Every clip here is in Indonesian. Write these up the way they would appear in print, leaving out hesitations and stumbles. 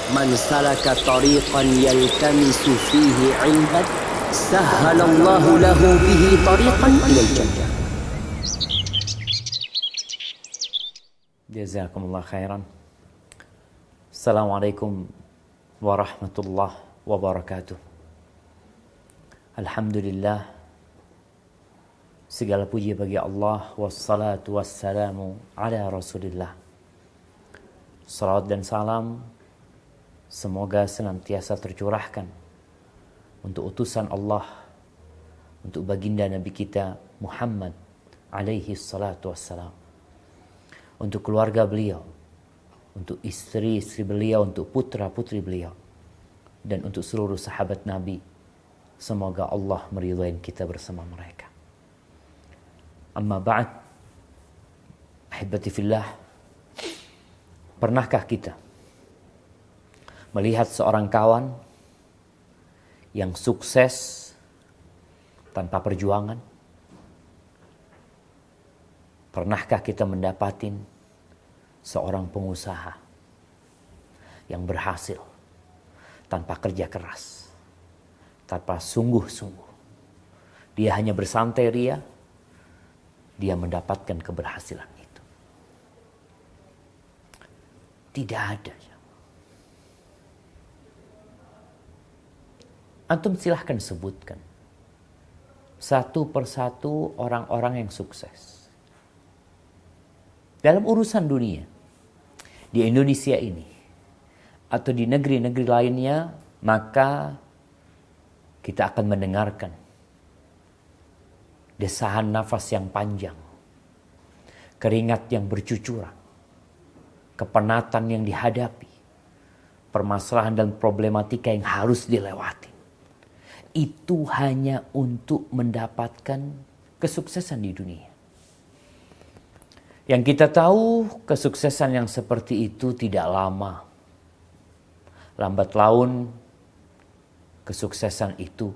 Man salaka tariqan yaltamisu fihi ilman sahhalallahu lahu bihi tariqan ilal jannah. Jazakumullah khairan. Assalamualaikum warahmatullahi wabarakatuh. Alhamdulillah, segala puji bagi Allah, wassalatu wassalamu ala Rasulillah. Salawat dan salam semoga senantiasa tercurahkan untuk utusan Allah, untuk baginda Nabi kita Muhammad alaihi salatu wassalam, untuk keluarga beliau, untuk istri-istri beliau, untuk putra-putri beliau, dan untuk seluruh sahabat Nabi. Semoga Allah meridhai kita bersama mereka. Amma ba'd, ahibati fillah, pernahkah kita melihat seorang kawan yang sukses tanpa perjuangan? Pernahkah kita mendapatin seorang pengusaha yang berhasil tanpa kerja keras, tanpa sungguh-sungguh? Dia hanya bersantai ria, dia mendapatkan keberhasilan itu. Tidak ada. Antum silahkan sebutkan satu persatu orang-orang yang sukses dalam urusan dunia di Indonesia ini atau di negeri-negeri lainnya, maka kita akan mendengarkan desahan nafas yang panjang, keringat yang bercucuran, kepenatan yang dihadapi, permasalahan dan problematika yang harus dilewati. Itu hanya untuk mendapatkan kesuksesan di dunia. Yang kita tahu, kesuksesan yang seperti itu tidak lama. Lambat laun, kesuksesan itu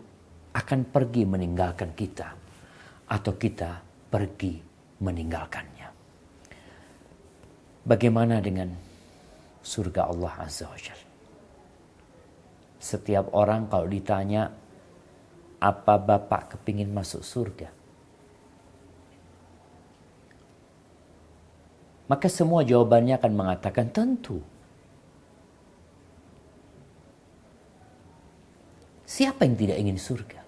akan pergi meninggalkan kita, atau kita pergi meninggalkannya. Bagaimana dengan surga Allah Azza wa Jalla? Setiap orang kalau ditanya, apa Bapak kepingin masuk surga? Maka semua jawabannya akan mengatakan tentu. Siapa yang tidak ingin surga?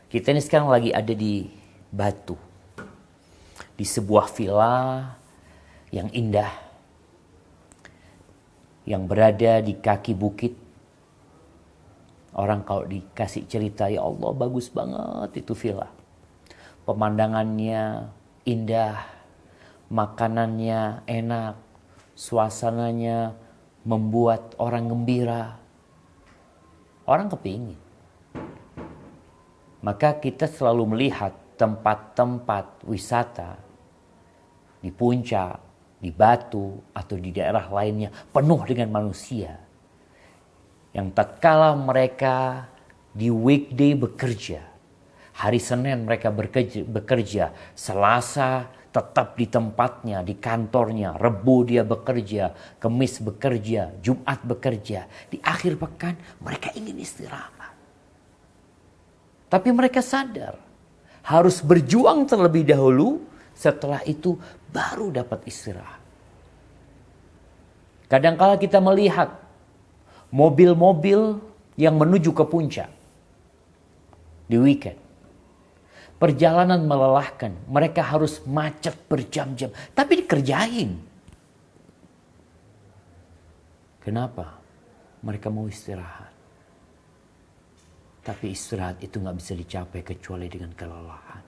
Kita ini sekarang lagi ada di Batu, di sebuah villa yang indah, yang berada di kaki bukit. Orang kalau dikasih cerita, ya Allah bagus banget itu villa. Pemandangannya indah, makanannya enak, suasananya membuat orang gembira. Orang kepingin. Maka kita selalu melihat tempat-tempat wisata di puncak, di Batu, atau di daerah lainnya penuh dengan manusia. Yang tatkala mereka di weekday bekerja, hari Senin mereka bekerja, Selasa tetap di tempatnya, di kantornya, Rebu dia bekerja, Kemis bekerja, Jumat bekerja. Di akhir pekan mereka ingin istirahat. Tapi mereka sadar harus berjuang terlebih dahulu, setelah itu baru dapat istirahat. Kadangkala kita melihat mobil-mobil yang menuju ke puncak di weekend. Perjalanan melelahkan, mereka harus macet berjam-jam, tapi dikerjain. Kenapa? Mereka mau istirahat. Tapi istirahat itu gak bisa dicapai kecuali dengan kelelahan.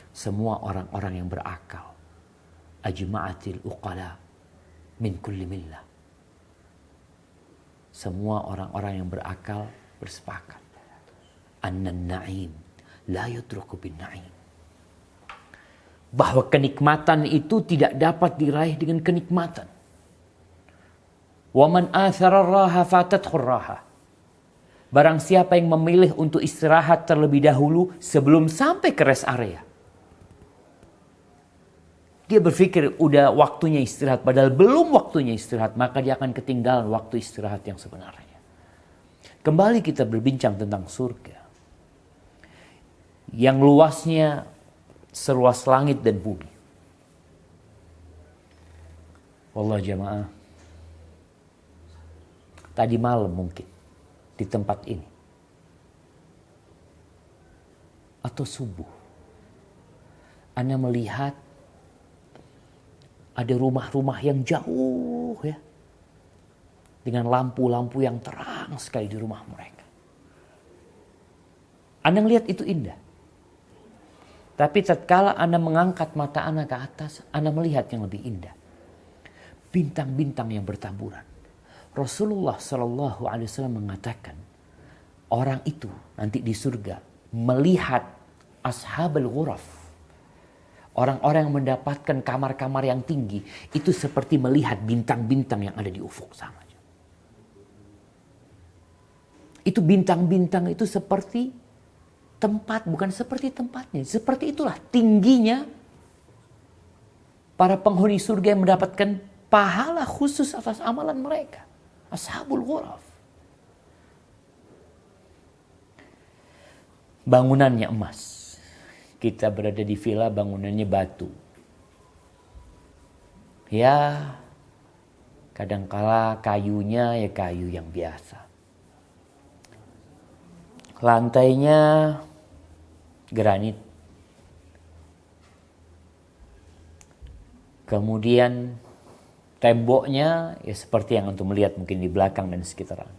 Semua orang-orang yang berakal, ajma'atil uqala min kulli millah. Semua orang-orang yang berakal bersepakat. Annan na'im la yudruku bin na'im. Bahwa kenikmatan itu tidak dapat diraih dengan kenikmatan. Wa man athara raha fatathu raha. Barang siapa yang memilih untuk istirahat terlebih dahulu sebelum sampai ke rest area, Dia berpikir udah waktunya istirahat, padahal belum waktunya istirahat, maka dia akan ketinggalan waktu istirahat yang sebenarnya. Kembali kita berbincang tentang surga. Yang luasnya seluas langit dan bumi. Wallah jamaah. Tadi malam mungkin di tempat ini. Atau subuh. Ana melihat ada rumah-rumah yang jauh ya. Dengan lampu-lampu yang terang sekali di rumah mereka. Anda melihat itu indah. Tapi tatkala Anda mengangkat mata Anda ke atas, Anda melihat yang lebih indah. Bintang-bintang yang bertaburan. Rasulullah SAW mengatakan, orang itu nanti di surga melihat ashabul ghuraf. Orang-orang yang mendapatkan kamar-kamar yang tinggi itu seperti melihat bintang-bintang yang ada di ufuk sana. Itu bintang-bintang itu seperti tempat, bukan seperti tempatnya. Seperti itulah tingginya para penghuni surga yang mendapatkan pahala khusus atas amalan mereka. Ashabul ghuraf. Bangunannya emas. Kita berada di villa, bangunannya batu. Ya, kadangkala kayunya ya kayu yang biasa. Lantainya granit. Kemudian temboknya ya seperti yang antum melihat mungkin di belakang dan sekitaran.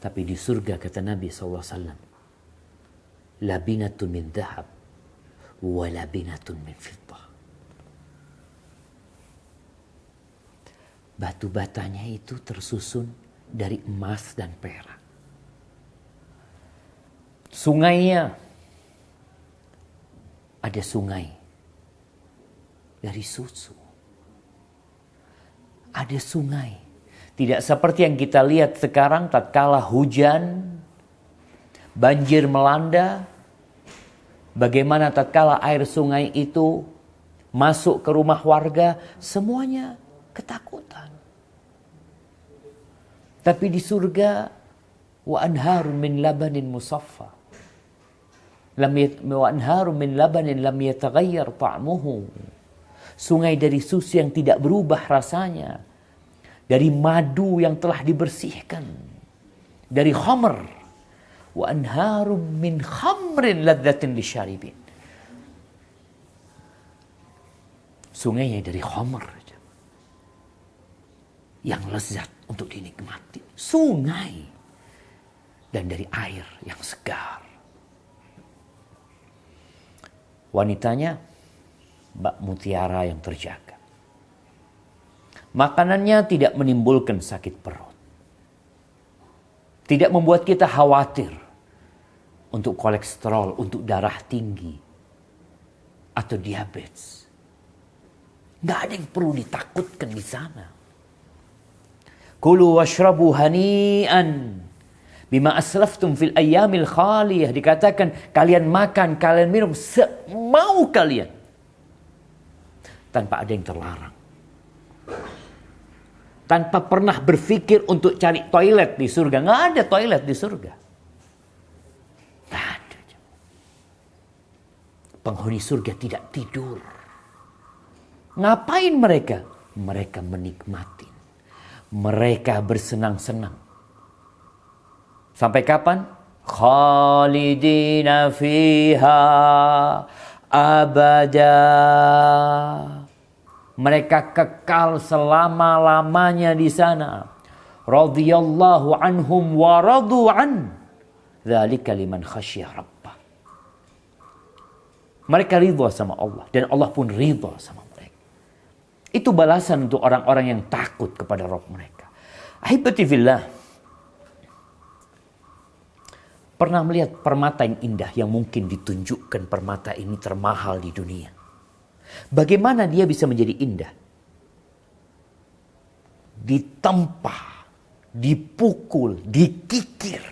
Tapi di surga kata Nabi SAW, labinatun min dhahab wa labinatun min fiddah. Batu batanya itu tersusun dari emas dan perak. Sungainya, ada sungai dari susu. Ada sungai. Tidak seperti yang kita lihat sekarang tatkala hujan, banjir melanda. Bagaimana tatkala air sungai itu masuk ke rumah warga, semuanya ketakutan. Tapi di surga, wa anharun min labanin musaffa. Wa anharun min labanin lam yataghayyar ta'muhu. Sungai dari susu yang tidak berubah rasanya. Dari madu yang telah dibersihkan. Dari khamr. Wa anharum min khamrin ladzatin lisyaribin. Sungainya dari khamr. Yang lezat untuk dinikmati. Sungai. Dan dari air yang segar. Wanitanya bak mutiara yang terjaga. Makanannya tidak menimbulkan sakit perut. Tidak membuat kita khawatir untuk kolesterol, untuk darah tinggi atau diabetes. Nggak ada yang perlu ditakutkan di sana. Kulu washrabu hani'an bima aslaftum fil ayyamil khaliyah. Dikatakan kalian makan, kalian minum semau kalian. Tanpa ada yang terlarang. Tanpa pernah berpikir untuk cari toilet di surga. Nggak ada toilet di surga. Nggak ada. Penghuni surga tidak tidur. Ngapain mereka? Mereka menikmati. Mereka bersenang-senang. Sampai kapan? Khalidina fiha abada. Mereka kekal selama-lamanya di sana. Radhiyallahu anhum wa radu an. Dzalika liman khasyya rabbah. Mereka ridha sama Allah dan Allah pun ridha sama mereka. Itu balasan untuk orang-orang yang takut kepada Rabb mereka. Ahibati fillah. Pernah melihat permata yang indah yang mungkin ditunjukkan permata ini termahal di dunia. Bagaimana dia bisa menjadi indah? Ditempa, dipukul, dikikir,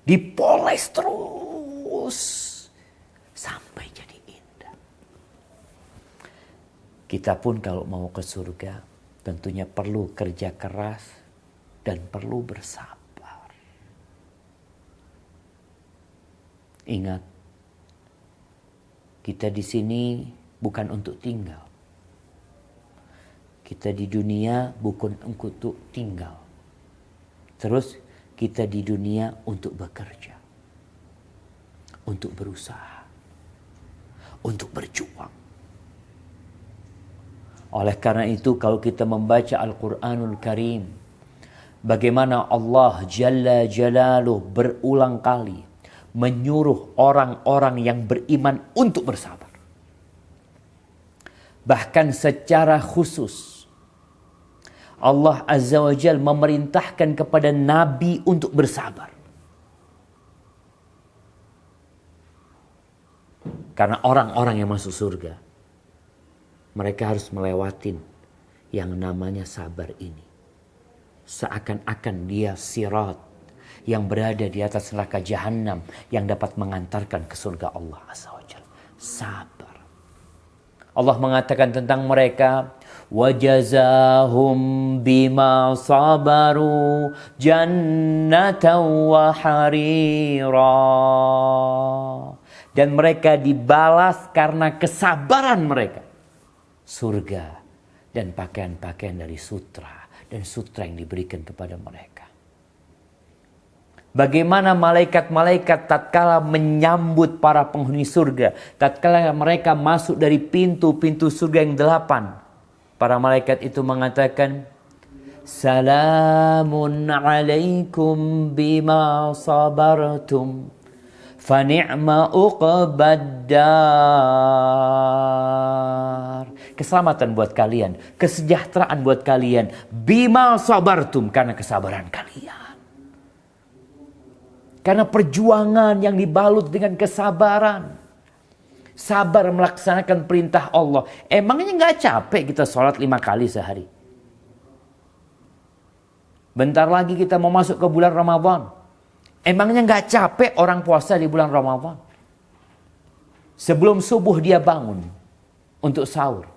dipoles terus sampai jadi indah. Kita pun kalau mau ke surga tentunya perlu kerja keras dan perlu bersabar. Ingat, kita di sini bukan untuk tinggal. Kita di dunia bukan untuk tinggal. Terus kita di dunia untuk bekerja, untuk berusaha, untuk berjuang. Oleh karena itu kalau kita membaca Al-Quranul Karim, bagaimana Allah Jalla Jalaluh berulang kali menyuruh orang-orang yang beriman untuk bersabar. Bahkan secara khusus Allah Azza wa Jalla memerintahkan kepada Nabi untuk bersabar. Karena orang-orang yang masuk surga, mereka harus melewatin yang namanya sabar ini. Seakan-akan dia sirat yang berada di atas neraka jahanam yang dapat mengantarkan ke surga Allah Azza wa Jalla. Sabar. Allah mengatakan tentang mereka, وَجَزَاهُمْ بِمَا صَبَرُوا جَنَّةً وَحَرِيرًا. Dan mereka dibalas karena kesabaran mereka. Surga dan pakaian-pakaian dari sutra dan sutra yang diberikan kepada mereka. Bagaimana malaikat-malaikat tatkala menyambut para penghuni surga, tatkala mereka masuk dari pintu-pintu surga yang 8, para malaikat itu mengatakan, Salamun alaikum bima sabartum, fa ni'ma uqbaddar. Keselamatan buat kalian, kesejahteraan buat kalian, bima sabartum, karena kesabaran kalian. Karena perjuangan yang dibalut dengan kesabaran. Sabar melaksanakan perintah Allah. Emangnya gak capek kita sholat 5 kali sehari? Bentar lagi kita mau masuk ke bulan Ramadan. Emangnya gak capek orang puasa di bulan Ramadan? Sebelum subuh dia bangun untuk sahur.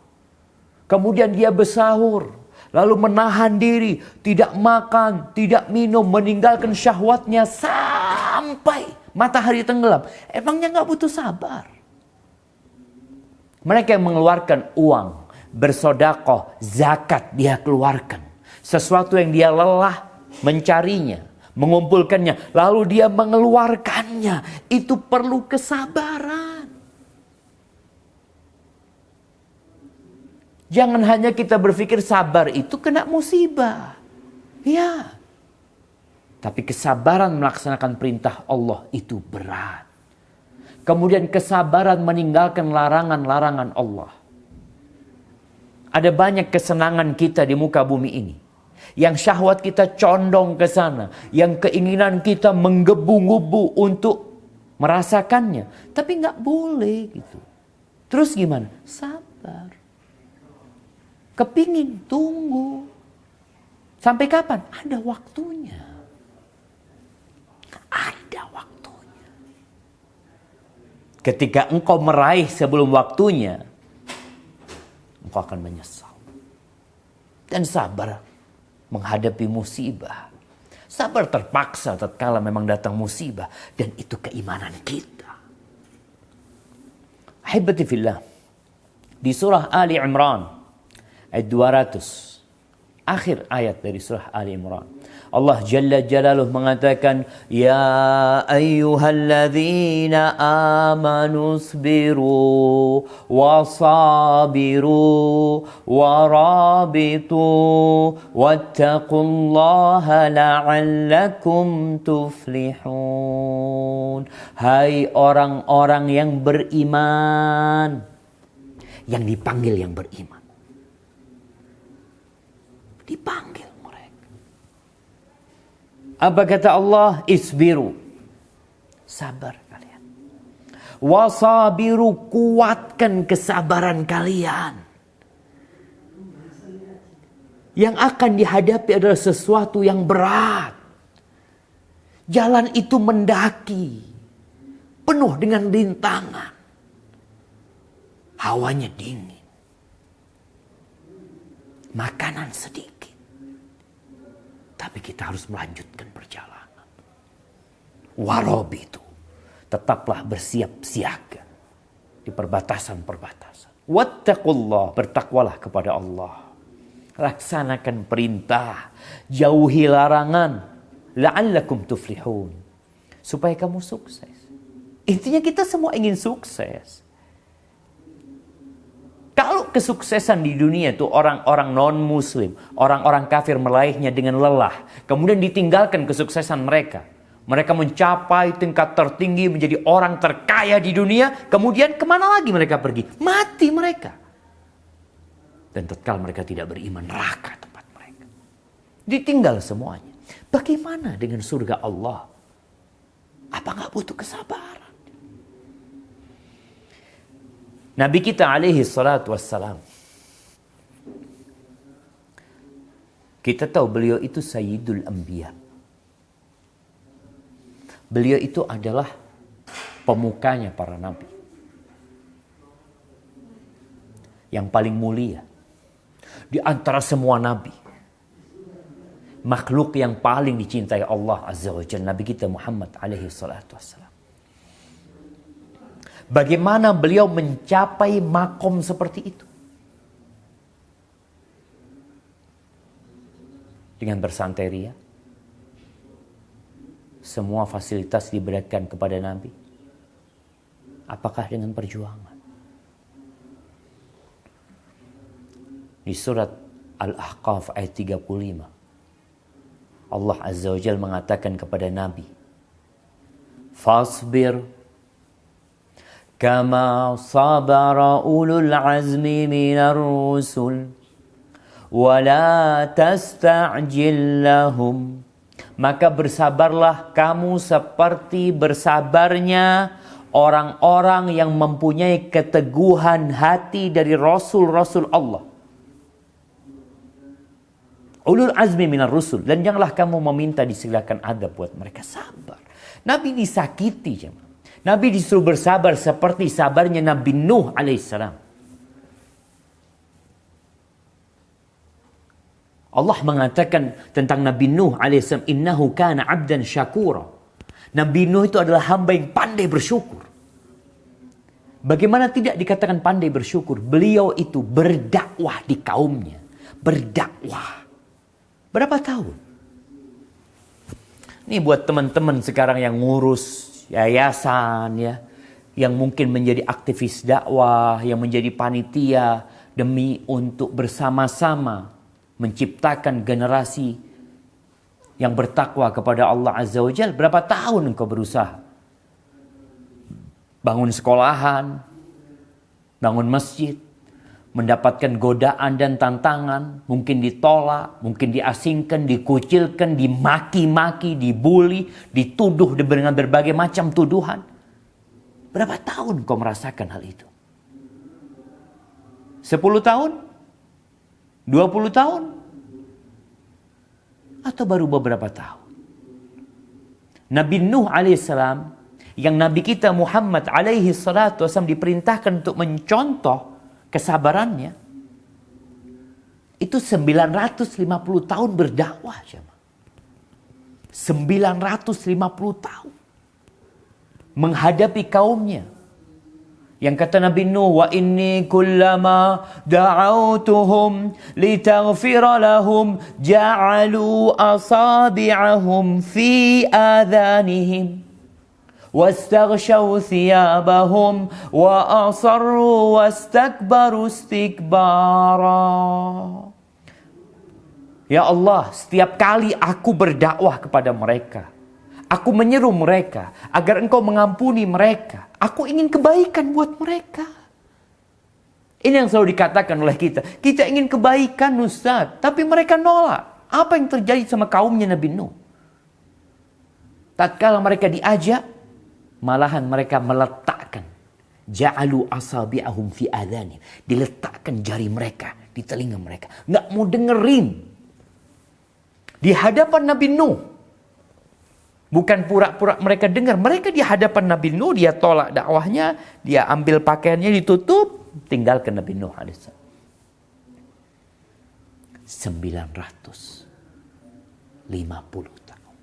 Kemudian dia bersahur. Lalu menahan diri. Tidak makan, tidak minum. Meninggalkan syahwatnya sampai matahari tenggelam. Emangnya gak butuh sabar? Mereka yang mengeluarkan uang, bersodakoh, zakat dia keluarkan. Sesuatu yang dia lelah mencarinya, mengumpulkannya, lalu dia mengeluarkannya. Itu perlu kesabaran. Jangan hanya kita berpikir sabar itu kena musibah. Ya. Tapi kesabaran melaksanakan perintah Allah itu berat. Kemudian kesabaran meninggalkan larangan-larangan Allah. Ada banyak kesenangan kita di muka bumi ini. Yang syahwat kita condong ke sana. Yang keinginan kita menggebu-gebu untuk merasakannya. Tapi nggak boleh gitu. Terus gimana? Sabar. Kepingin, tunggu. Sampai kapan? Ada waktunya. Ada waktunya. Ketika engkau meraih sebelum waktunya, engkau akan menyesal. Dan sabar menghadapi musibah. Sabar terpaksa tatkala memang datang musibah. Dan itu keimanan kita. Ahibati fillah. Di surah Ali Imran. Ayat 200. Akhir ayat dari surah Ali Imran. Allah Jalla Jalaluh mengatakan, Ya ayyuhalladzina amanu sabiru wasabiru warabitu wattaqullaha la'allakum tuflihun. Hai orang-orang yang beriman. Yang dipanggil yang beriman. Dipanggil mereka. Apa kata Allah? Isbiru. Sabar kalian. Wasabiru, kuatkan kesabaran kalian. Yang akan dihadapi adalah sesuatu yang berat. Jalan itu mendaki. Penuh dengan rintangan. Hawanya dingin. makanan sedikit. Tapi kita harus melanjutkan perjalanan. Warabitu, tetaplah bersiap siaga di perbatasan-perbatasan. Wattaqullah, bertakwalah kepada Allah. Laksanakan perintah, jauhi larangan. La'allakum tuflihun. Supaya kamu sukses. Intinya kita semua ingin sukses. Kalau kesuksesan di dunia itu orang-orang non-muslim, orang-orang kafir meraihnya dengan lelah, kemudian ditinggalkan kesuksesan mereka. Mereka mencapai tingkat tertinggi menjadi orang terkaya di dunia, kemudian kemana lagi mereka pergi? Mati mereka. Dan tatkala mereka tidak beriman, neraka tempat mereka. Ditinggal semuanya. Bagaimana dengan surga Allah? Apa nggak butuh kesabaran? Nabi kita alaihi salatu wassalam, kita tahu beliau itu Sayyidul Anbiya. Beliau itu adalah pemukanya para nabi. Yang paling mulia di antara semua nabi. Makhluk yang paling dicintai Allah Azza wa Jalla, Nabi kita Muhammad alaihi salatu wassalam. Bagaimana beliau mencapai makom seperti itu? Dengan bersantai ria. Semua fasilitas diberikan kepada Nabi. Apakah dengan perjuangan? Di surat Al-Ahqaf ayat 35. Allah Azza wa Jalla mengatakan kepada Nabi, Fasbir kama sabara ulul azmi minar rusul wa la tasta'jil lahum. Maka bersabarlah kamu seperti bersabarnya orang-orang yang mempunyai keteguhan hati dari Rasul-Rasul Allah. Ulul azmi minar rusul. Dan janganlah kamu meminta disediakan adab buat mereka. Sabar. Nabi disakiti. Nabi disuruh bersabar seperti sabarnya Nabi Nuh alaihissalam. Allah mengatakan tentang Nabi Nuh alaihissalam, innahu kana abdan syakura. Nabi Nuh itu adalah hamba yang pandai bersyukur. Bagaimana tidak dikatakan pandai bersyukur? Beliau itu berdakwah di kaumnya. Berdakwah. Berapa tahun? Ini buat teman-teman sekarang yang ngurus yayasan ya, yang mungkin menjadi aktivis dakwah, yang menjadi panitia demi untuk bersama-sama menciptakan generasi yang bertakwa kepada Allah Azza wa Jalla. Berapa tahun engkau berusaha? Bangun sekolahan, bangun masjid, mendapatkan godaan dan tantangan, mungkin ditolak, mungkin diasingkan, dikucilkan, dimaki-maki, dibully, dituduh dengan berbagai macam tuduhan. Berapa tahun kau merasakan hal itu? 10 tahun? 20 tahun? Atau baru beberapa tahun? Nabi Nuh alaihissalam, yang Nabi kita Muhammad alaihi salatu wasallam diperintahkan untuk mencontoh kesabarannya, itu 950 tahun berdakwah. 950 tahun menghadapi kaumnya. Yang kata Nabi Nuh, wa inni kullama da'autuhum litaghfira lahum ja'alu asabi'ahum fi adhanihim wastaghshaw thiyabahum wa asarru wastakbaru istikbara. Ya Allah, setiap kali aku berdakwah kepada mereka, aku menyeru mereka agar engkau mengampuni mereka. Aku ingin kebaikan buat mereka. Ini yang selalu dikatakan oleh kita. Kita ingin kebaikan, Ustaz, tapi mereka nolak. Apa yang terjadi sama kaumnya Nabi Nuh? Tatkala mereka diajak, malahan mereka meletakkan ja'alu asabi'ahum fi adhani, diletakkan jari mereka di telinga mereka, nggak mau dengerin di hadapan Nabi Nuh. Bukan pura-pura mereka dengar, mereka di hadapan Nabi Nuh, dia tolak dakwahnya, dia ambil pakaiannya ditutup, tinggalkan Nabi Nuh alaihissalam. tahun.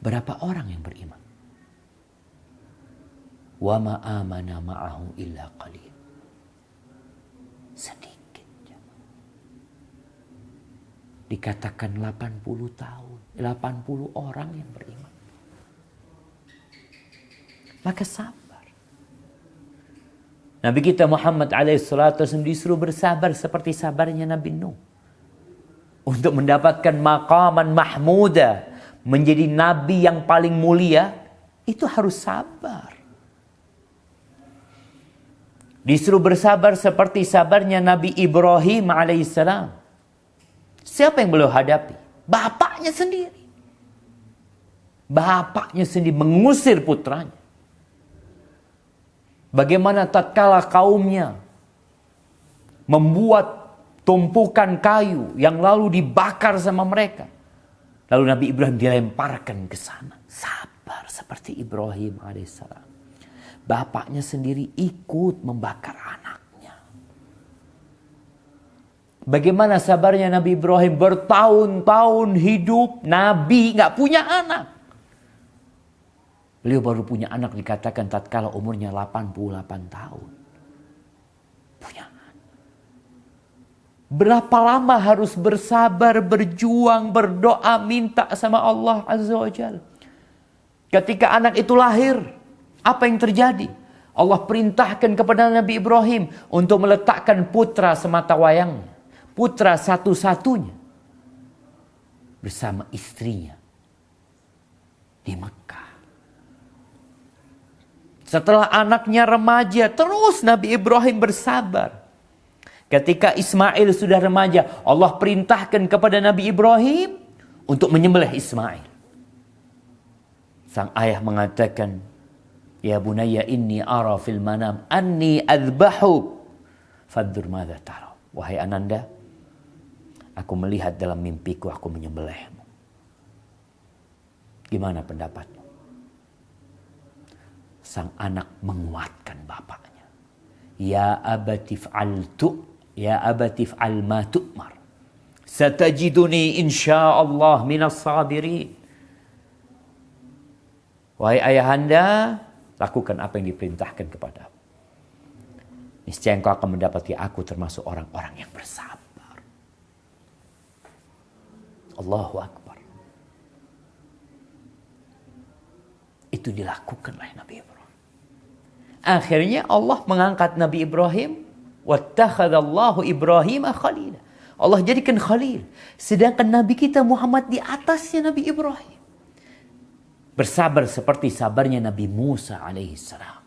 Berapa orang yang beriman? Wa ma amana ma'ahu illa qalil. Sedikit. Dikatakan 80 tahun, 80 orang yang beriman. Maka sabar. Nabi kita Muhammad alaihissalam disuruh bersabar seperti sabarnya Nabi Nuh. Untuk mendapatkan maqaman mahmuda, menjadi nabi yang paling mulia, itu harus sabar. Disuruh bersabar seperti sabarnya Nabi Ibrahim alaihissalam. Siapa yang beliau hadapi? Bapaknya sendiri. Bapaknya sendiri mengusir putranya. Bagaimana tatkala kaumnya membuat tumpukan kayu yang lalu dibakar sama mereka. Lalu Nabi Ibrahim dilemparkan ke sana. Sabar seperti Ibrahim alaihissalam. Bapaknya sendiri ikut membakar anaknya. Bagaimana sabarnya Nabi Ibrahim bertahun-tahun hidup. Nabi gak punya anak. Beliau baru punya anak dikatakan tatkala umurnya 88 tahun. Punya anak. Berapa lama harus bersabar, berjuang, berdoa, minta sama Allah Azza wa Jalla. Ketika anak itu lahir, apa yang terjadi? Allah perintahkan kepada Nabi Ibrahim untuk meletakkan putra semata wayangnya. Putra satu-satunya. Bersama istrinya. Di Mekah. Setelah anaknya remaja, terus Nabi Ibrahim bersabar. Ketika Ismail sudah remaja, Allah perintahkan kepada Nabi Ibrahim untuk menyembelih Ismail. Sang ayah mengatakan, "Ya bunayya inni ara fil manam anni adbahu faddur madza tara." Wahai ananda, aku melihat dalam mimpiku aku menyembelihmu. Gimana pendapatmu? Sang anak menguatkan bapaknya. Ya abatif al ma tu'mar. Satajiduni insyaallah minas sabirin. Wahai ayahanda, lakukan apa yang diperintahkan kepadamu. Niscaya engkau akan mendapati aku termasuk orang-orang yang bersabar. Allahu Akbar. Itu dilakukan oleh Nabi Ibrahim. Akhirnya Allah mengangkat Nabi Ibrahim. Wattakhadallahu Ibrahim khalila. Allah jadikan khalil. Sedangkan Nabi kita Muhammad di atasnya Nabi Ibrahim. Bersabar seperti sabarnya Nabi Musa alaihissalam.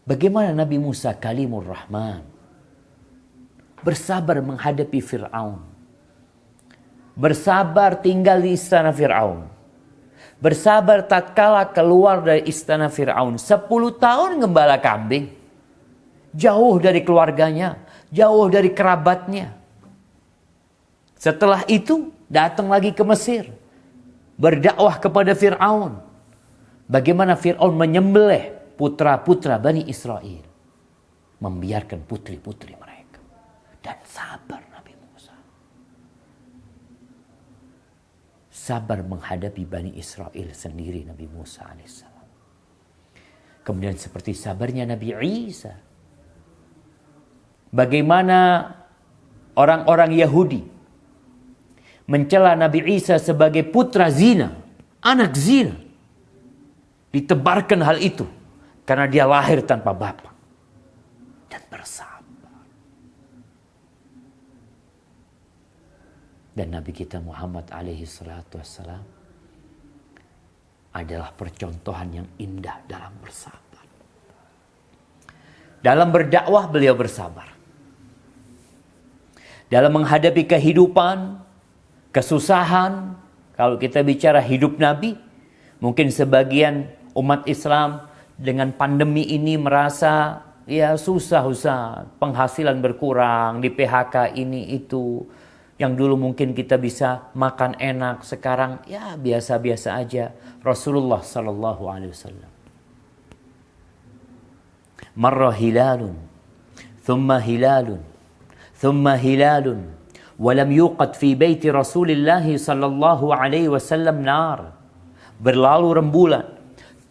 Bagaimana Nabi Musa kalimur Rahman. Bersabar menghadapi Fir'aun. Bersabar tinggal di istana Fir'aun. Bersabar tatkala keluar dari istana Fir'aun. 10 tahun gembala kambing. Jauh dari keluarganya. Jauh dari kerabatnya. Setelah itu datang lagi ke Mesir. Berdakwah kepada Fir'aun. Bagaimana Fir'aun menyembelih putra-putra Bani Israel. Membiarkan putri-putri mereka. Dan sabar Nabi Musa. Sabar menghadapi Bani Israel sendiri Nabi Musa alaihissalam. Kemudian seperti sabarnya Nabi Isa. Bagaimana orang-orang Yahudi mencela Nabi Isa sebagai putra zina, anak zina. Ditebarkan hal itu karena dia lahir tanpa bapa. Dan bersabar. Dan Nabi kita Muhammad alaihi salatu wassalam adalah percontohan yang indah dalam bersabar. Dalam berdakwah beliau bersabar. Dalam menghadapi kehidupan, kesusahan, kalau kita bicara hidup Nabi, mungkin sebagian umat Islam dengan pandemi ini merasa ya susah, penghasilan berkurang, di PHK ini itu. Yang dulu mungkin kita bisa makan enak, sekarang ya biasa-biasa aja. Rasulullah sallallahu alaihi wasallam. Marra hilalun thumma hilalun, thumma hilalun, walam yuqad fi baiti Rasulillah sallallahu alaihi wasallam nar. Berlalu rembulan,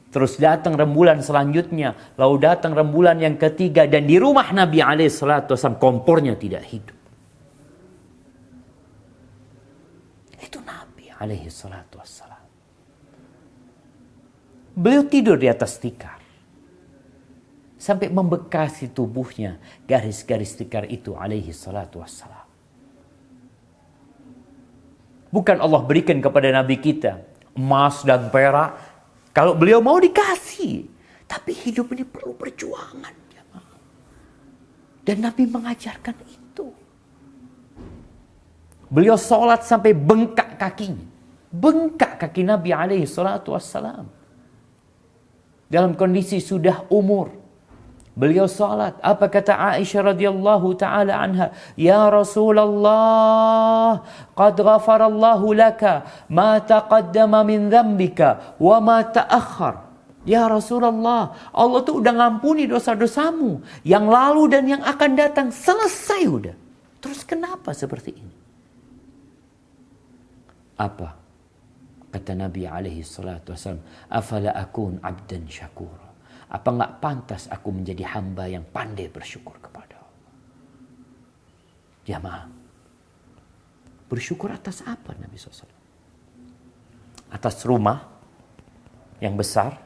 terus datang rembulan selanjutnya, lalu datang rembulan yang ketiga, dan di rumah Nabi alaihi salatu wasallam kompornya tidak hidup. Itu Nabi alaihi salatu wasallam. Beliau tidur di atas tikar sampai membekasi tubuhnya garis-garis tikar itu alaihi salatu wassalam. Bukan Allah berikan kepada Nabi kita emas dan perak, kalau beliau mau dikasih. Tapi hidup ini perlu perjuangan. Dan Nabi mengajarkan itu. Beliau sholat sampai bengkak kakinya. Bengkak kaki Nabi alaihi salatu wassalam. Dalam kondisi sudah umur. Beliau salat. Apa kata Aisyah radhiyallahu taala anha? Ya Rasulullah, qad ghafarallahu laka ma taqaddama min dhanbika wa ma ta'akhkhar. Ya Rasulullah, Allah tuh udah ngampuni dosa-dosamu yang lalu dan yang akan datang, selesai udah. Terus kenapa seperti ini? Apa kata Nabi alaihi salatu wasallam? Afala akun abdan syakura. Apa enggak pantas aku menjadi hamba yang pandai bersyukur kepada Allah? Jamaah, bersyukur atas apa Nabi SAW? Atas rumah yang besar.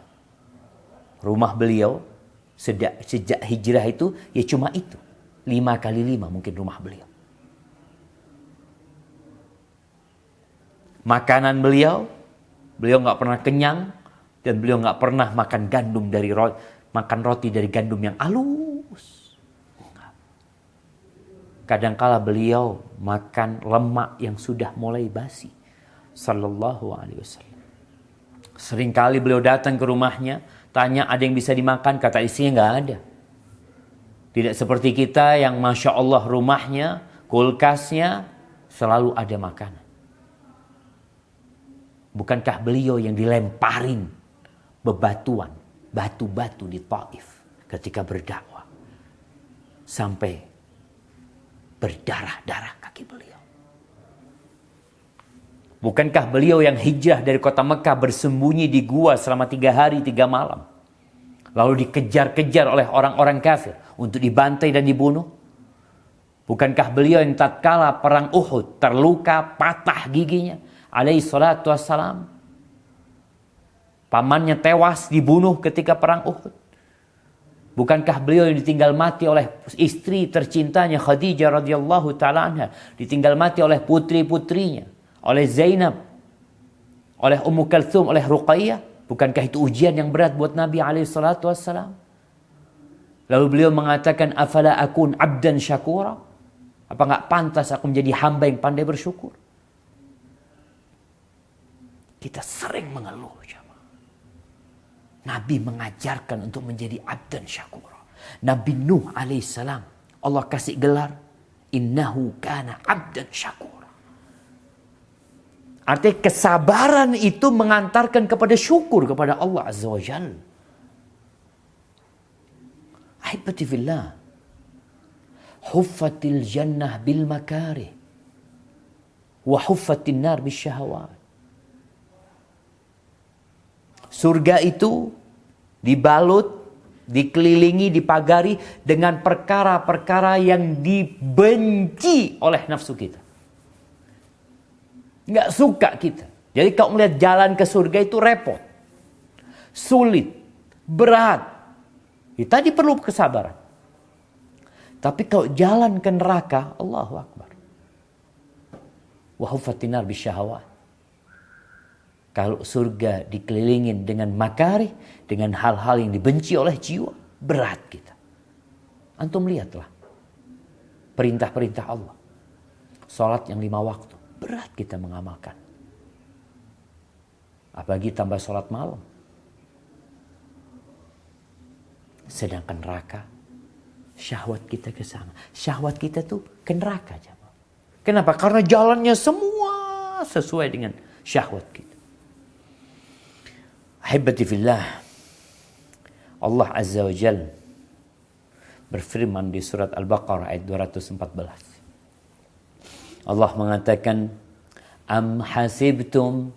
Rumah beliau sejak hijrah itu ya cuma itu. 5 kali 5 mungkin rumah beliau. Makanan beliau nggak pernah kenyang. Dan beliau nggak pernah makan makan roti dari gandum yang halus. Kadangkala beliau makan lemak yang sudah mulai basi. Sallallahu alaihi wasallam. Seringkali beliau datang ke rumahnya, tanya ada yang bisa dimakan, kata istrinya nggak ada. Tidak seperti kita yang Masya Allah rumahnya, kulkasnya selalu ada makanan. Bukankah beliau yang dilemparin bebatuan, batu-batu di Taif ketika berdakwah sampai berdarah-darah kaki beliau? Bukankah beliau yang hijrah dari kota Mekah bersembunyi di gua selama 3 hari 3 malam, lalu dikejar-kejar oleh orang-orang kafir untuk dibantai dan dibunuh? Bukankah beliau yang tatkala perang Uhud terluka, patah giginya alaihi salatu wassalam, pamannya tewas dibunuh ketika perang Uhud? Bukankah beliau yang ditinggal mati oleh istri tercintanya Khadijah radhiyallahu taala anha, ditinggal mati oleh putri-putrinya, oleh Zainab, oleh Ummu Kalthum, oleh Ruqayyah? Bukankah itu ujian yang berat buat Nabi alaihi salatu wassalam? Lalu beliau mengatakan, afala akun abdan syakura? Apa enggak pantas aku menjadi hamba yang pandai bersyukur? Kita sering mengeluh. Nabi mengajarkan untuk menjadi abdan syakura. Nabi Nuh alaihissalam, Allah kasih gelar, innahu kana abdan syakura. Artinya kesabaran itu mengantarkan kepada syukur kepada Allah Azza wa Jalla. Ahibati fillah, huffatil jannah bil makarih wa huffatin nar bis syahawat. Surga itu dibalut, dikelilingi, dipagari dengan perkara-perkara yang dibenci oleh nafsu kita. Nggak suka kita. Jadi kalau melihat jalan ke surga itu repot, sulit, berat. Ya, tadi perlu kesabaran. Tapi kalau jalan ke neraka, Allahu Akbar. Wa huffatin nar bisyahawat. Kalau surga dikelilingin dengan makarih, dengan hal-hal yang dibenci oleh jiwa, berat kita. Antum lihatlah perintah-perintah Allah. Salat yang 5 waktu, berat kita mengamalkan. Apalagi tambah salat malam. Sedangkan neraka, syahwat kita ke sana. Syahwat kita tuh ke neraka. Kenapa? Karena jalannya semua sesuai dengan syahwat kita. Ahibati fillah, Allah Azza wa Jalla berfirman di surat Al-Baqarah ayat 214. Allah mengatakan, Am hasibtum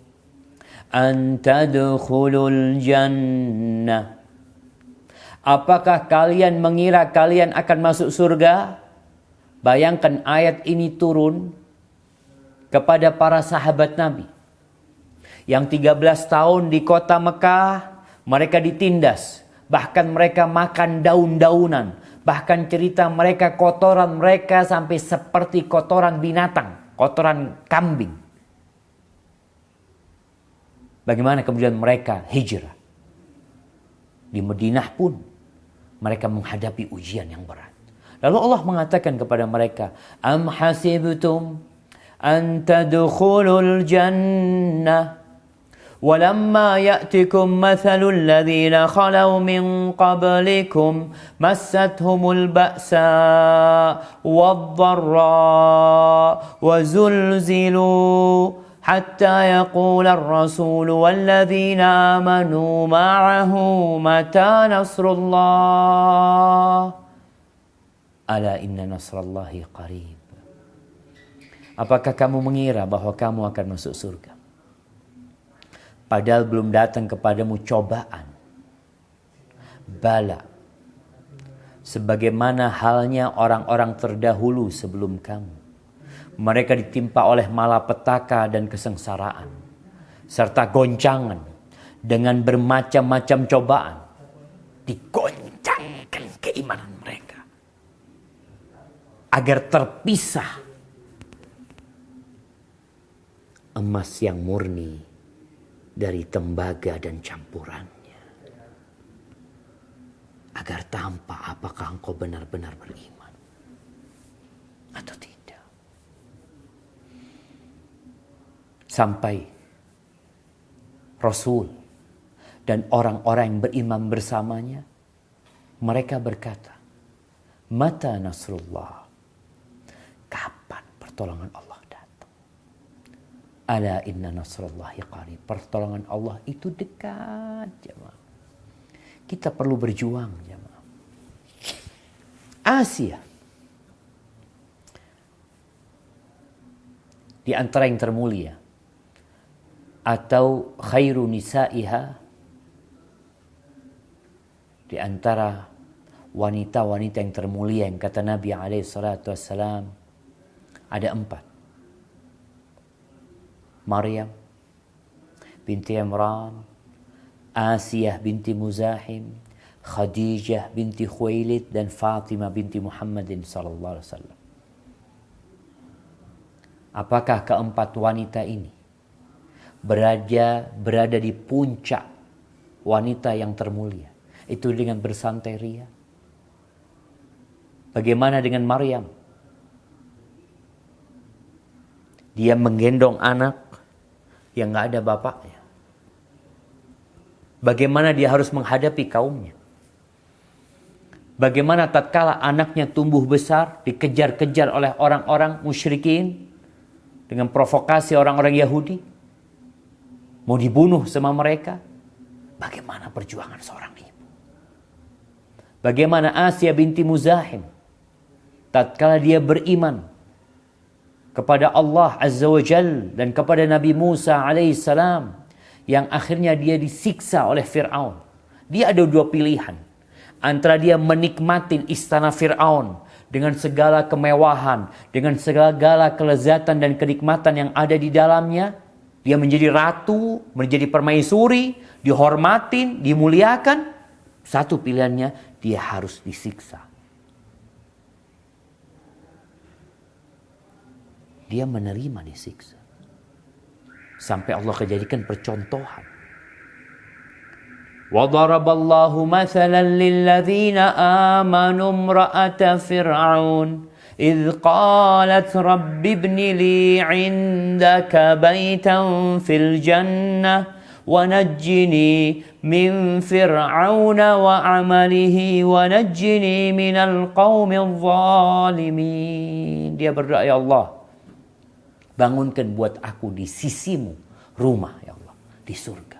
an tadkhulul jannah. Apakah kalian mengira kalian akan masuk surga? Bayangkan ayat ini turun kepada para sahabat Nabi yang 13 tahun di kota Mekah, mereka ditindas. Bahkan mereka makan daun-daunan. Bahkan cerita mereka, kotoran mereka sampai seperti kotoran binatang, kotoran kambing. Bagaimana kemudian mereka hijrah. Di Madinah pun mereka menghadapi ujian yang berat. Lalu Allah mengatakan kepada mereka, Am hasibtum an tadkhulul jannah ولما يأتكم مثل الذين خلوا من قبلكم مستهم البأساء والضراء وزلزلوا حتى يقول الرسول والذين آمنوا معه متى نصر الله ألا إن نصر الله قريب. Apakah kamu mengira bahwa kamu akan masuk surga? Padahal belum datang kepadamu cobaan, bala, sebagaimana halnya orang-orang terdahulu sebelum kamu. Mereka ditimpa oleh malapetaka dan kesengsaraan, serta goncangan dengan bermacam-macam cobaan. Digoncangkan keimanan mereka agar terpisah emas yang murni dari tembaga dan campurannya, agar tampak apakah engkau benar-benar beriman atau tidak. Sampai Rasul dan orang-orang yang beriman bersamanya, mereka berkata, Mata nasrullah, kapan pertolongan Allah? Ala inna nasrallahi qarib. Pertolongan Allah itu dekat, jemaah. Kita perlu berjuang, jemaah. Asia, di antara yang termulia, atau khairu nisaiha, di antara wanita-wanita yang termulia yang kata Nabi SAW, ada 4. Maryam binti Imran, Asiyah binti Muzahim, Khadijah binti Khuwailid, dan Fatimah binti Muhammadin sallallahu alaihi wasallam. Apakah keempat wanita ini berada di puncak wanita yang termulia? Itu dengan bersantai ria. Bagaimana dengan Maryam? Dia menggendong anak yang gak ada bapaknya. Bagaimana dia harus menghadapi kaumnya? Bagaimana tatkala anaknya tumbuh besar, dikejar-kejar oleh orang-orang musyrikin dengan provokasi orang-orang Yahudi, mau dibunuh sama mereka? Bagaimana perjuangan seorang ibu? Bagaimana Asiyah binti Muzahim tatkala dia beriman kepada Allah Azza wa Jal dan kepada Nabi Musa alaihissalam, yang akhirnya dia disiksa oleh Fir'aun. Dia ada 2 pilihan. Antara dia menikmati istana Fir'aun dengan segala kemewahan, dengan segala kelezatan dan kenikmatan yang ada di dalamnya. Dia menjadi ratu, menjadi permaisuri, dihormatin, dimuliakan. Satu pilihannya, dia harus disiksa. Dia menerima disiksa. Sampai Allah kejadikan percontohan. وَضَرَبَ اللَّهُ مَثَلًا لِلَّذِينَ آمَنُوا امْرَأَةَ فِرْعَوْنَ إِذْ قَالَتْ رَبِّ ابْنِ لِي عِندَكَ بَيْتًا فِي الْجَنَّةِ وَنَجِّنِي مِنْ فِرْعَوْنَ وَعَمَلِهِ وَنَجِّنِي مِنَ الْقَوْمِ الظَّالِمِينَ. Dia berdoa, ya Allah, bangunkan buat aku di sisimu rumah, ya Allah, di surga.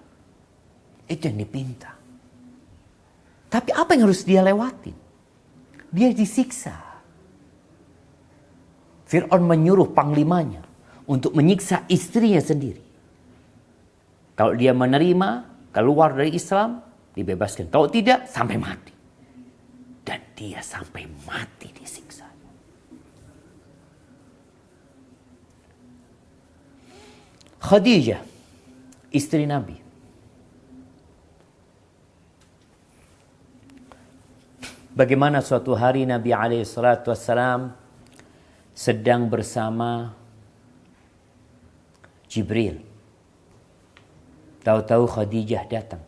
Itu yang dipinta. Tapi apa yang harus dia lewatin? Dia disiksa. Fir'aun menyuruh panglimanya untuk menyiksa istrinya sendiri. Kalau dia menerima, keluar dari Islam, dibebaskan. Kalau tidak, sampai mati. Dan dia sampai mati disiksa. Khadijah, istri Nabi. Bagaimana suatu hari Nabi SAW sedang bersama Jibril. Tahu-tahu Khadijah datang.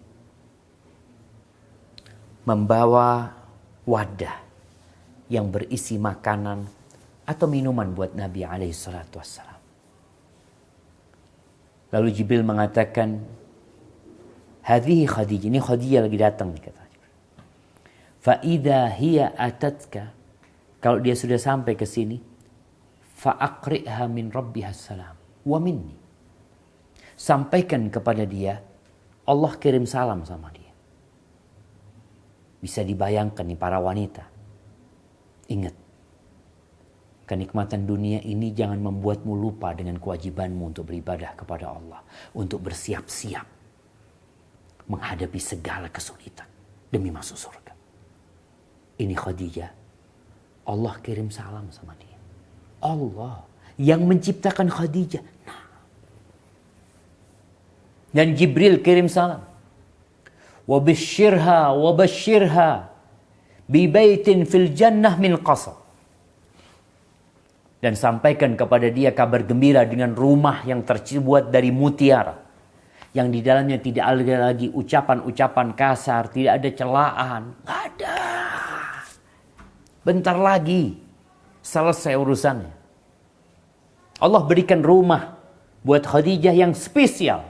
Membawa wadah yang berisi makanan atau minuman buat Nabi SAW. Lalu Jibril mengatakan, "Hadhihi Khadijah." Ini Khadijah lagi datang, kata Jibril. "Fa idza hiya atatka." Kalau dia sudah sampai ke sini, fa aqri'ha min rabbiha salam wa minni. Sampaikan kepada dia, Allah kirim salam sama dia. Bisa dibayangkan nih para wanita. Ingat, kenikmatan dunia ini jangan membuatmu lupa dengan kewajibanmu untuk beribadah kepada Allah. Untuk bersiap-siap menghadapi segala kesulitan demi masuk surga. Ini Khadijah. Allah kirim salam sama dia. Allah yang menciptakan Khadijah. Nah. Dan Jibril kirim salam. Wabashshirha bi baitin fil jannah min qasab. Dan sampaikan kepada dia kabar gembira dengan rumah yang terbuat dari mutiara. Yang di dalamnya tidak ada lagi ucapan-ucapan kasar. Tidak ada celaan. Tidak ada. Bentar lagi selesai urusannya. Allah berikan rumah buat Khadijah yang spesial.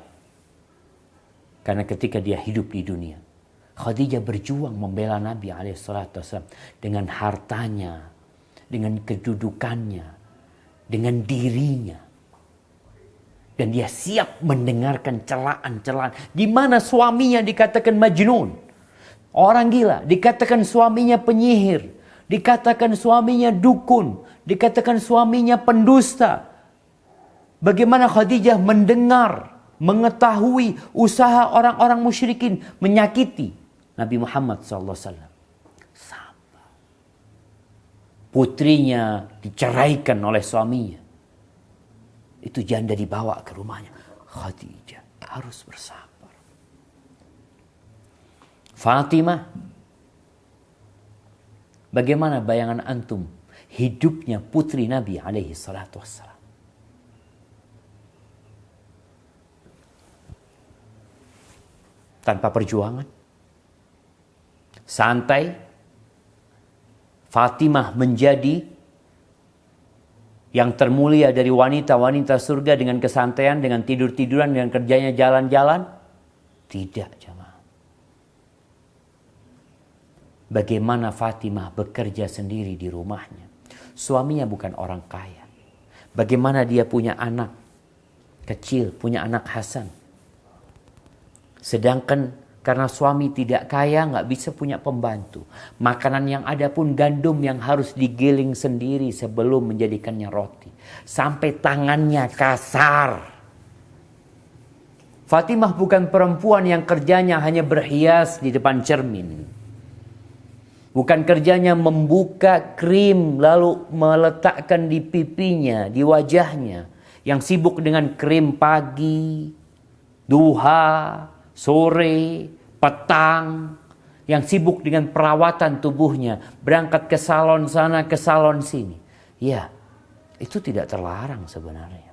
Karena ketika dia hidup di dunia, Khadijah berjuang membela Nabi SAW dengan hartanya, dengan kedudukannya, dengan dirinya. Dan dia siap mendengarkan celaan-celaan. Di mana suaminya dikatakan majnun, orang gila, dikatakan suaminya penyihir, dikatakan suaminya dukun, dikatakan suaminya pendusta. Bagaimana Khadijah mendengar, mengetahui usaha orang-orang musyrikin menyakiti Nabi Muhammad SAW. Sabar. Putrinya diceraikan oleh suaminya. Itu janda dibawa ke rumahnya. Khadijah harus bersabar. Fatimah. Bagaimana bayangan antum hidupnya putri Nabi SAW? Tanpa perjuangan. Santai. Fatimah menjadi yang termulia dari wanita-wanita surga dengan kesantaian, dengan tidur-tiduran, dengan kerjanya jalan-jalan. Tidak, jemaah. Bagaimana Fatimah bekerja sendiri di rumahnya. Suaminya bukan orang kaya. Bagaimana dia punya anak kecil, punya anak Hasan. Sedangkan karena suami tidak kaya, nggak bisa punya pembantu. Makanan yang ada pun gandum yang harus digiling sendiri sebelum menjadikannya roti. Sampai tangannya kasar. Fatimah bukan perempuan yang kerjanya hanya berhias di depan cermin. Bukan kerjanya membuka krim lalu meletakkan di pipinya, di wajahnya. Yang sibuk dengan krim pagi, duha, sore, petang, yang sibuk dengan perawatan tubuhnya, berangkat ke salon sana, ke salon sini. Ya, itu tidak terlarang sebenarnya.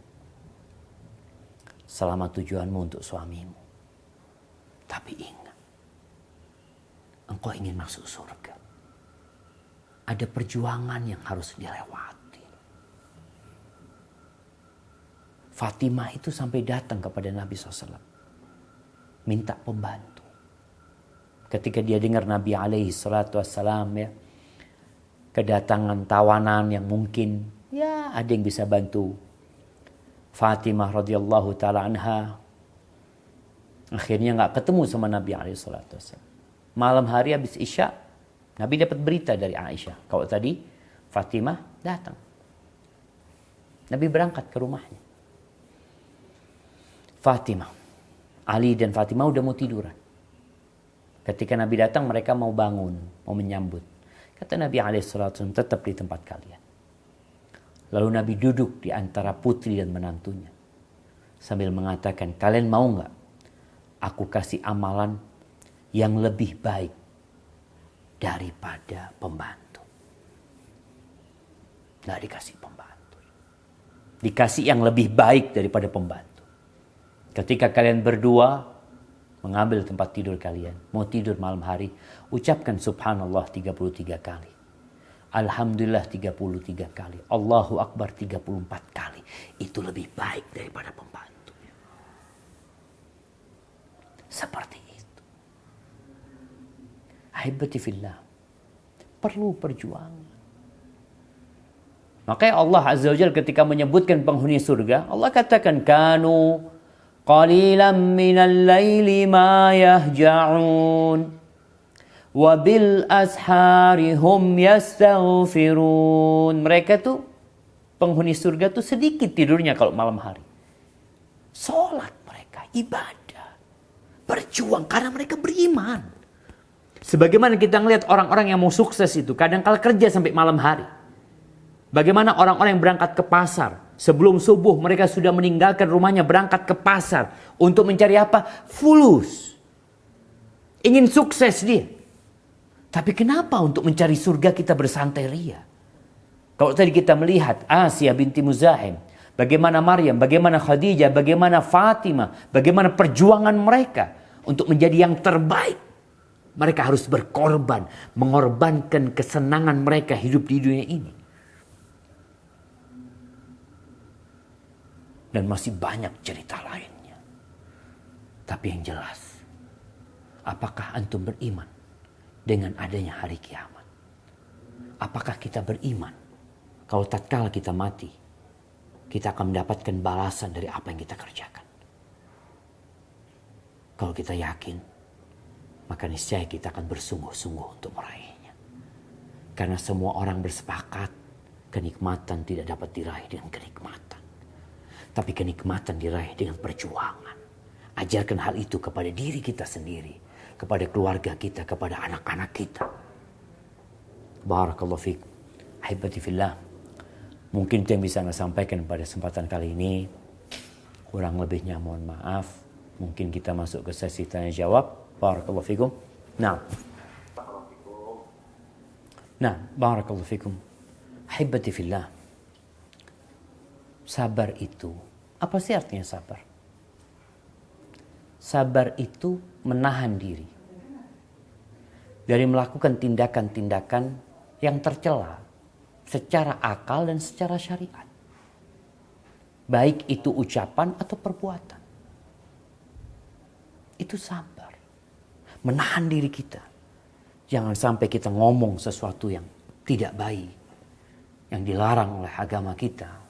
Selama tujuanmu untuk suamimu. Tapi ingat, engkau ingin masuk surga. Ada perjuangan yang harus dilewati. Fatimah itu sampai datang kepada Nabi SAW. Minta pembantu. Ketika dia dengar Nabi SAW ya, kedatangan tawanan yang mungkin ya ada yang bisa bantu Fatimah radhiyallahu taala anha, akhirnya nggak ketemu sama Nabi SAW. Malam hari habis isya Nabi dapat berita dari Aisyah. Kalau tadi Fatimah datang. Nabi berangkat ke rumahnya. Fatimah. Ali dan Fatimah udah mau tiduran. Ketika Nabi datang mereka mau bangun, mau menyambut. Kata Nabi SAW, tetap di tempat kalian. Lalu Nabi duduk di antara putri dan menantunya. Sambil mengatakan, kalian mau nggak aku kasih amalan yang lebih baik daripada pembantu? Nggak dikasih pembantu. Dikasih yang lebih baik daripada pembantu. Ketika kalian berdua mengambil tempat tidur kalian, mau tidur malam hari, ucapkan subhanallah 33 kali. Alhamdulillah 33 kali. Allahu Akbar 34 kali. Itu lebih baik daripada pembantu. Seperti itu. Ahibati fillah. Perlu perjuangan. Makanya Allah Azza wa Jalla ketika menyebutkan penghuni surga, Allah katakan kanu qalilan minal laili ma yahja'un wa bil ashari hum yastaghfirun. Mereka tuh penghuni surga tuh sedikit tidurnya kalau malam hari. Salat mereka, ibadah, berjuang karena mereka beriman. Sebagaimana kita ngelihat orang-orang yang mau sukses itu kadang kala kerja sampai malam hari. Bagaimana orang-orang yang berangkat ke pasar, sebelum subuh mereka sudah meninggalkan rumahnya berangkat ke pasar untuk mencari apa? Fulus. Ingin sukses dia. Tapi kenapa untuk mencari surga kita bersantai ria? Kalau tadi kita melihat Asia binti Muzahim, bagaimana Maryam, bagaimana Khadijah, bagaimana Fatimah, bagaimana perjuangan mereka untuk menjadi yang terbaik. Mereka harus berkorban, mengorbankan kesenangan mereka hidup di dunia ini. Dan masih banyak cerita lainnya. Tapi yang jelas, apakah antum beriman dengan adanya hari kiamat? Apakah kita beriman kalau tatkala kita mati, kita akan mendapatkan balasan dari apa yang kita kerjakan? Kalau kita yakin, maka niscaya kita akan bersungguh-sungguh untuk meraihnya. Karena semua orang bersepakat, kenikmatan tidak dapat diraih dengan kenikmatan. Tapi kenikmatan diraih dengan perjuangan. Ajarkan hal itu kepada diri kita sendiri, kepada keluarga kita, kepada anak-anak kita. Barakallahu fiik. Ahibati fillah. Mungkin itu yang bisa saya sampaikan pada kesempatan kali ini. Kurang lebihnya mohon maaf. Mungkin kita masuk ke sesi tanya jawab. Barakallahu fiikum. Nah, barakallahu fiikum. Ahibati fillah. Sabar itu, apa sih artinya sabar? Sabar itu menahan diri dari melakukan tindakan-tindakan yang tercela secara akal dan secara syariat. Baik itu ucapan atau perbuatan. Itu sabar. Menahan diri kita. Jangan sampai kita ngomong sesuatu yang tidak baik, yang dilarang oleh agama kita.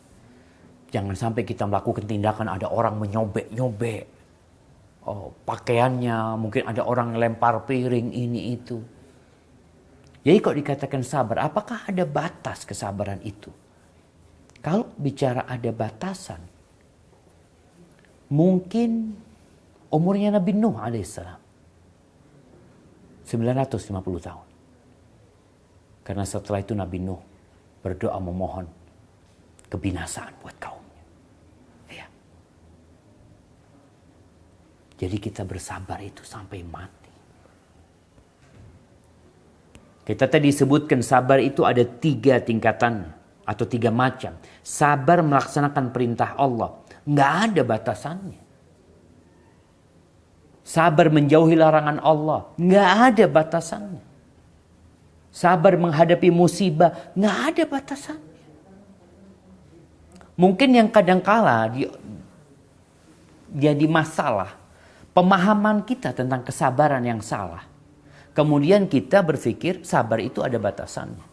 Jangan sampai kita melakukan tindakan ada orang menyobek-nyobek. Oh, pakaiannya, mungkin ada orang lempar piring ini itu. Jadi kalau dikatakan sabar, apakah ada batas kesabaran itu? Kalau bicara ada batasan, mungkin umurnya Nabi Nuh alaihissalam 950 tahun. Karena setelah itu Nabi Nuh berdoa memohon kebinasaan buat kaumnya. Ya. Jadi kita bersabar itu sampai mati. Kita tadi sebutkan sabar itu ada 3 tingkatan atau 3 macam. Sabar melaksanakan perintah Allah. Nggak ada batasannya. Sabar menjauhi larangan Allah. Nggak ada batasannya. Sabar menghadapi musibah. Nggak ada batasannya. Mungkin yang kadangkala jadi masalah pemahaman kita tentang kesabaran yang salah. Kemudian kita berpikir sabar itu ada batasannya.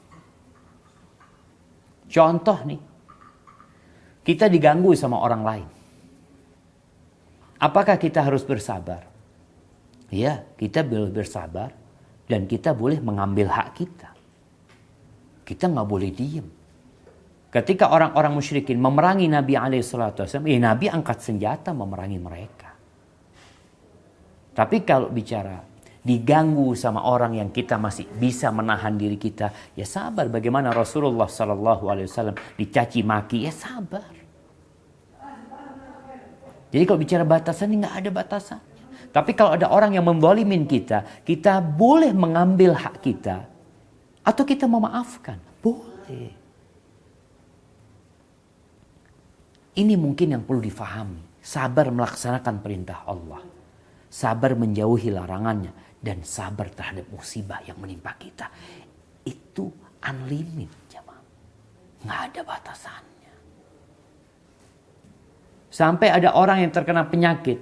Contoh nih, kita diganggu sama orang lain. Apakah kita harus bersabar? Ya, kita bersabar Dan kita boleh mengambil hak kita. Kita nggak boleh diem. Ketika orang-orang musyrikin memerangi Nabi SAW, Nabi angkat senjata memerangi mereka. Tapi kalau bicara diganggu sama orang yang kita masih bisa menahan diri kita, ya sabar. Bagaimana Rasulullah SAW dicaci maki, ya sabar. Jadi kalau bicara batasan, ini nggak ada batasan. Tapi kalau ada orang yang menzalimin kita, kita boleh mengambil hak kita atau kita memaafkan. Boleh. Ini mungkin yang perlu difahami. Sabar melaksanakan perintah Allah. Sabar menjauhi larangannya. Dan sabar terhadap musibah yang menimpa kita. Itu unlimited, jemaah. Nggak ada batasannya. Sampai ada orang yang terkena penyakit.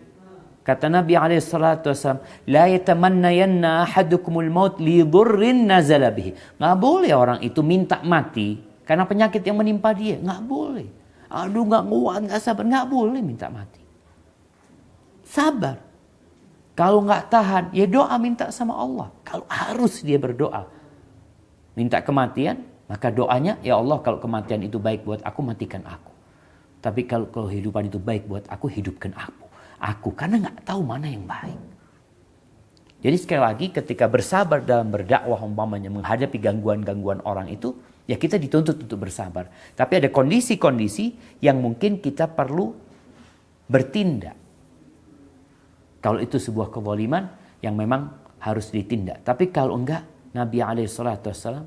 Kata Nabi SAW, la yatamannayanna ahadukumul maut li dhurrin nazala bihi. Nggak boleh orang itu minta mati karena penyakit yang menimpa dia. Nggak boleh. Aduh, nggak kuat, nggak sabar. Nggak boleh minta mati. Sabar. Kalau nggak tahan, ya doa minta sama Allah. Kalau harus dia berdoa minta kematian, maka doanya, ya Allah, kalau kematian itu baik buat aku, matikan aku. Tapi kalau kehidupan itu baik buat aku, hidupkan aku. Karena nggak tahu mana yang baik. Jadi sekali lagi ketika bersabar dalam berdakwah umpamanya menghadapi gangguan-gangguan orang itu, ya kita dituntut untuk bersabar. Tapi ada kondisi-kondisi yang mungkin kita perlu bertindak. Kalau itu sebuah kezaliman yang memang harus ditindak. Tapi kalau enggak, Nabi SAW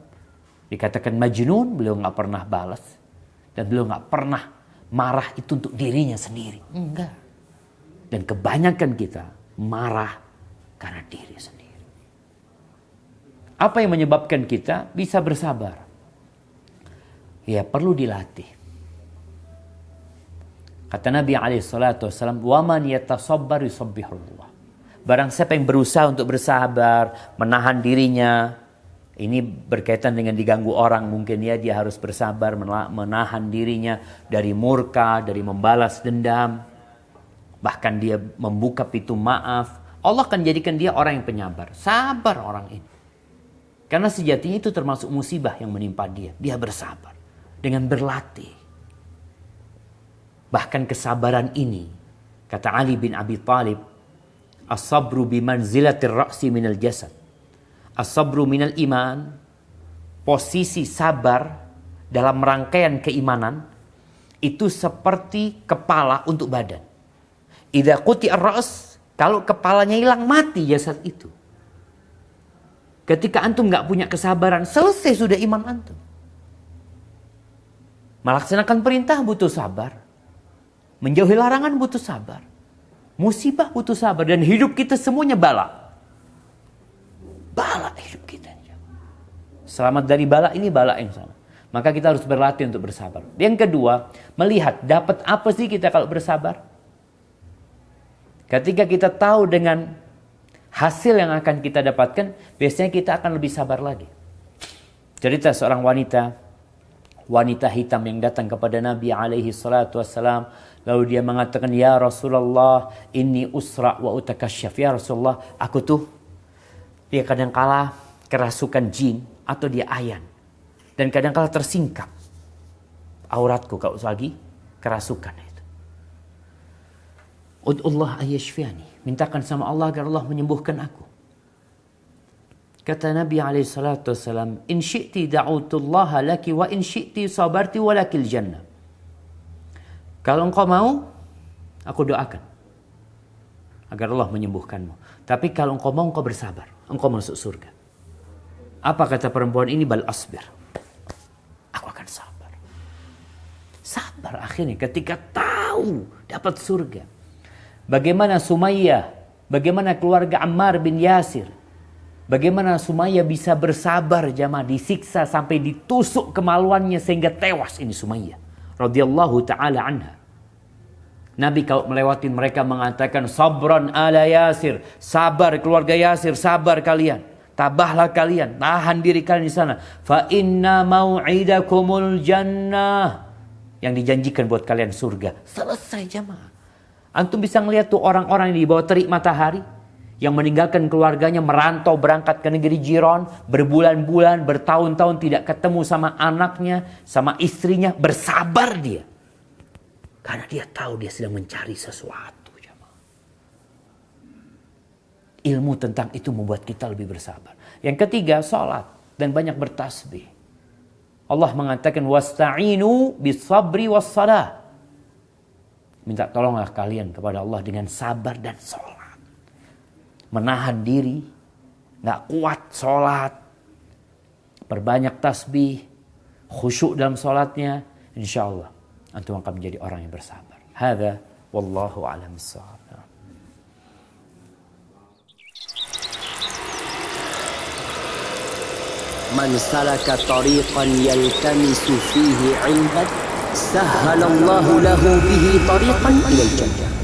dikatakan majnun, beliau nggak pernah balas. Dan beliau nggak pernah marah itu untuk dirinya sendiri. Enggak. Dan kebanyakan kita marah karena diri sendiri. Apa yang menyebabkan kita bisa bersabar? Ya perlu dilatih. Kata Nabi SAW, "Waman yatasabbar yusabbihullah." Barang siapa yang berusaha untuk bersabar, menahan dirinya, ini berkaitan dengan diganggu orang, mungkin ya dia harus bersabar menahan dirinya dari murka, dari membalas dendam. Bahkan dia membuka pintu maaf. Allah akan jadikan dia orang yang penyabar. Sabar orang ini. Karena sejatinya itu termasuk musibah yang menimpa dia. Dia bersabar. Dengan berlatih. Bahkan kesabaran ini. Kata Ali bin Abi Thalib. As-sabru bimanzilatir ra'si minal jasad. As-sabru minal iman. Posisi sabar dalam rangkaian keimanan. Itu seperti kepala untuk badan. Idza quti'ar ra's, kalau kepalanya hilang mati jasad itu. Ketika antum nggak punya kesabaran, selesai sudah iman antum. Melaksanakan perintah butuh sabar. Menjauhi larangan butuh sabar. Musibah butuh sabar dan hidup kita semuanya bala. Bala hidup kita. Selamat dari bala ini bala yang sama. Maka kita harus berlatih untuk bersabar. Yang kedua, melihat dapat apa sih kita kalau bersabar? Ketika kita tahu dengan hasil yang akan kita dapatkan, biasanya kita akan lebih sabar lagi. Cerita seorang wanita hitam yang datang kepada Nabi SAW. Lalu dia mengatakan, "Ya Rasulullah, inni usra wa utakashaf." Ya Rasulullah, aku tuh dia kadangkala kerasukan jin atau dia ayan. Dan kadangkala tersingkap auratku kalau lagi kerasukan. Ud'ullah ayyashfiani. Mintakan sama Allah agar Allah menyembuhkan aku. Kata Nabi SAW, "In syi'ti da'utullaha laki wa in syi'ti sabarti walakil jannah." Kalau engkau mau, aku doakan agar Allah menyembuhkanmu. Tapi kalau engkau mau, engkau bersabar. Engkau masuk surga. Apa kata perempuan ini? Bal asbir. Aku akan sabar. Sabar akhirnya ketika tahu dapat surga. Bagaimana Sumayyah, bagaimana keluarga Ammar bin Yasir, bagaimana Sumayyah bisa bersabar jamaah, disiksa sampai ditusuk kemaluannya sehingga tewas ini Sumayyah radhiyallahu taala anha. Nabi kalau melewati mereka mengatakan, "Sabran ala Yasir." Sabar keluarga Yasir, sabar kalian. Tabahlah kalian, tahan diri kalian di sana. Fa inna mau'idakumul jannah. Yang dijanjikan buat kalian surga. Selesai jamaah. Antum bisa ngelihat tuh orang-orang yang di bawah terik matahari yang meninggalkan keluarganya, merantau berangkat ke negeri jiran, berbulan-bulan, bertahun-tahun tidak ketemu sama anaknya, sama istrinya, bersabar dia. Karena dia tahu dia sedang mencari sesuatu. Ilmu tentang itu membuat kita lebih bersabar. Yang ketiga, salat dan banyak bertasbih. Allah mengatakan wasta'inu bis-sabri was-salah. Minta tolonglah kalian kepada Allah dengan sabar dan salat. Menahan diri, nggak kuat salat, perbanyak tasbih, khusyuk dalam salatnya, insyaallah antum akan menjadi orang yang bersabar. Hadza wallahu a'lam bissawab. Man salaka tariqan yaltamisu fihi 'ilman sahhalallahu lahu bihi tariqan ilal jannah.